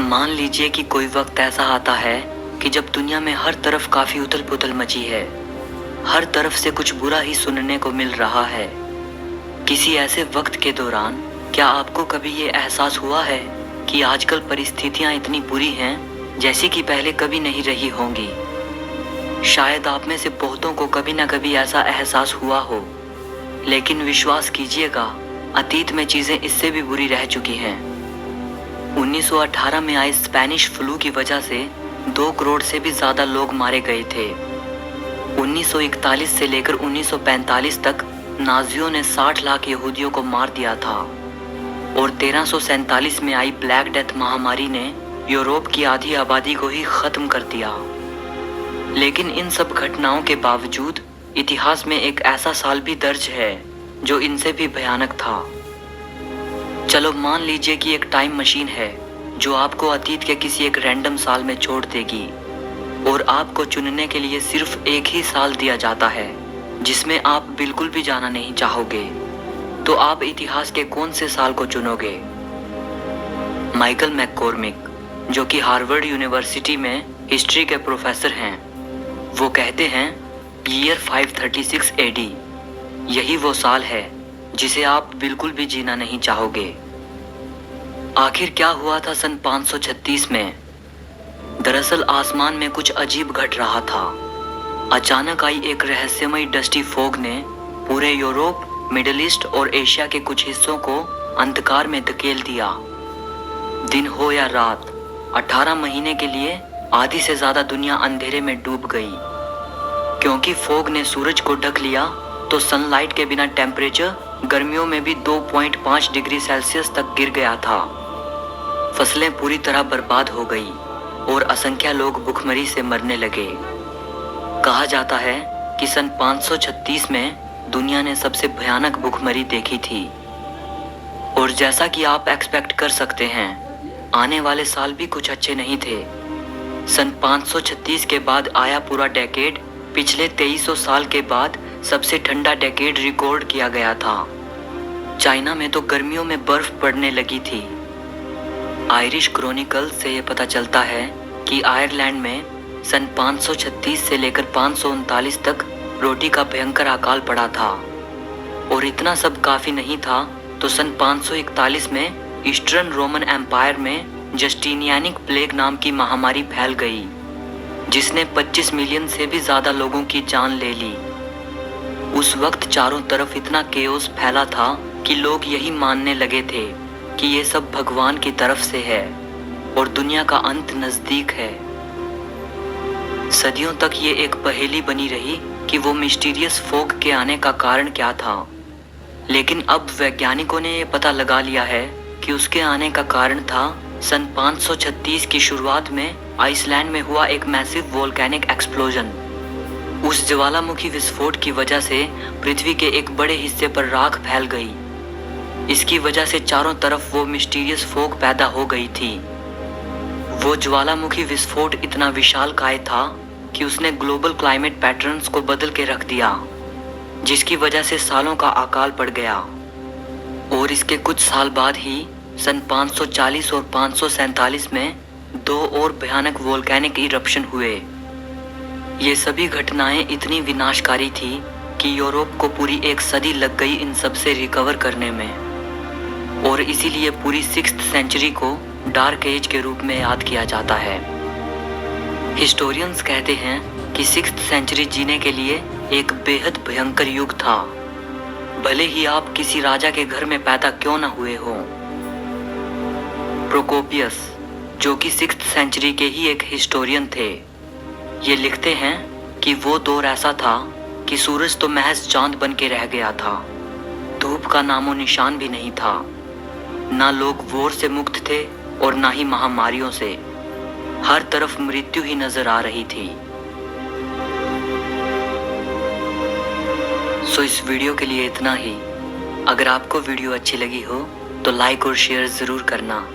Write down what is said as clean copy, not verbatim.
मान लीजिए कि कोई वक्त ऐसा आता है कि जब दुनिया में हर तरफ काफी उथल पुथल मची है। हर तरफ से कुछ बुरा ही सुनने को मिल रहा है। किसी ऐसे वक्त के दौरान क्या आपको कभी ये एहसास हुआ है कि आजकल परिस्थितियां इतनी बुरी हैं जैसी कि पहले कभी नहीं रही होंगी। शायद आप में से बहुतों को कभी ना कभी ऐसा एहसास हुआ हो, लेकिन विश्वास कीजिएगा, अतीत में चीजें इससे भी बुरी रह चुकी हैं। 1918 में आए स्पेनिश फ्लू की वजह से 2 करोड़ से भी ज्यादा लोग मारे गए थे। 1941 से लेकर 1945 तक नाजियों ने 60 लाख यहूदियों को मार दिया था और 1347 में आई ब्लैक डेथ महामारी ने यूरोप की आधी आबादी को ही खत्म कर दिया। लेकिन इन सब घटनाओं के बावजूद इतिहास में एक ऐसा साल भी दर्ज है जो इनसे भी भयानक था। चलो मान लीजिए कि एक टाइम मशीन है जो आपको अतीत के किसी एक रैंडम साल में छोड़ देगी और आपको चुनने के लिए सिर्फ एक ही साल दिया जाता है जिसमें आप बिल्कुल भी जाना नहीं चाहोगे। तो आप इतिहास के कौन से साल को चुनोगे? माइकल मैककॉर्मिक, जो कि हार्वर्ड यूनिवर्सिटी में हिस्ट्री के प्रोफेसर हैं, वो कहते हैं ईयर 536 एडी यही वो साल है जिसे आप बिल्कुल भी जीना नहीं चाहोगे। आखिर क्या हुआ था सन 536 में? दरअसल आसमान में कुछ अजीब घट रहा था। अचानक आई एक रहस्यमयी डस्टी फॉग ने पूरे यूरोप, मिडिल ईस्ट और एशिया के कुछ हिस्सों को अंधकार में धकेल दिया। दिन हो या रात, 18 महीने के लिए आधी से ज्यादा दुनिया अंधेरे में डूब गई। क्योंकि फॉग ने सूरज को ढक लिया तो सनलाइट के बिना टेम्परेचर गर्मियों में भी 2.5 डिग्री सेल्सियस तक गिर गया था। फसलें पूरी तरह बर्बाद हो गई और असंख्य लोग भूखमरी से मरने लगे। कहा जाता है कि सन 536 में दुनिया ने सबसे भयानक भूखमरी देखी थी। और जैसा कि आप एक्सपेक्ट कर सकते हैं, आने वाले साल भी कुछ अच्छे नहीं थे। सन 536 के बाद आया पूरा डेकेड पिछले 2300 साल के बाद सबसे ठंडा डेकेड रिकॉर्ड किया गया था। चाइना में तो गर्मियों में बर्फ पड़ने लगी थी। आयरिश क्रॉनिकल से ये पता चलता है कि आयरलैंड में सन 536 से लेकर 539 तक रोटी का भयंकर अकाल पड़ा था। और इतना सब काफी नहीं था तो सन 541 में ईस्टर्न रोमन एम्पायर में जस्टिनियानिक प्लेग नाम की महामारी फैल गई, जिसने 25 मिलियन से भी ज्यादा लोगों की जान ले ली। उस वक्त चारों तरफ इतना केओस फैला था कि लोग यही मानने लगे थे कि ये सब भगवान की तरफ से है और दुनिया का अंत नजदीक है। सदियों तक ये एक पहेली बनी रही कि वो मिस्टीरियस फॉग के आने का कारण क्या था। लेकिन अब वैज्ञानिकों ने ये पता लगा लिया है कि उसके आने का कारण था सन 536 की शुरुआत में आइसलैंड में हुआ एक मैसिव वोल्केनिक एक्सप्लोजन। उस ज्वालामुखी विस्फोट की वजह से पृथ्वी के एक बड़े हिस्से पर राख फैल गई। इसकी वजह से चारों तरफ वो मिस्टीरियस फॉग पैदा हो गई थी। वो ज्वालामुखी विस्फोट इतना विशालकाय था कि उसने ग्लोबल क्लाइमेट पैटर्न्स को बदल के रख दिया, जिसकी वजह से सालों का अकाल पड़ गया। और इसके कुछ साल बाद ही सन 540 और 547 में 2 और भयानक वोल्केनिक इरप्शन हुए। ये सभी घटनाएं इतनी विनाशकारी थी कि यूरोप को पूरी एक सदी लग गई इन सब से रिकवर करने में। और इसीलिए पूरी 6th सेंचुरी को डार्क एज के रूप में याद किया जाता है। हिस्टोरियंस कहते हैं कि 6th सेंचुरी जीने के लिए एक बेहद भयंकर युग था, भले ही आप किसी राजा के घर में पैदा क्यों न हुए हों। प्रोकोपियस, जो कि 6th सेंचुरी के ही एक हिस्टोरियन थे, ये लिखते हैं कि वो दौर ऐसा था कि सूरज तो महज चांद बन के रह गया था, धूप का नामो निशान भी नहीं था, ना लोग वॉर से मुक्त थे और ना ही महामारियों से। हर तरफ मृत्यु ही नजर आ रही थी। सो इस वीडियो के लिए इतना ही। अगर आपको वीडियो अच्छी लगी हो तो लाइक और शेयर जरूर करना।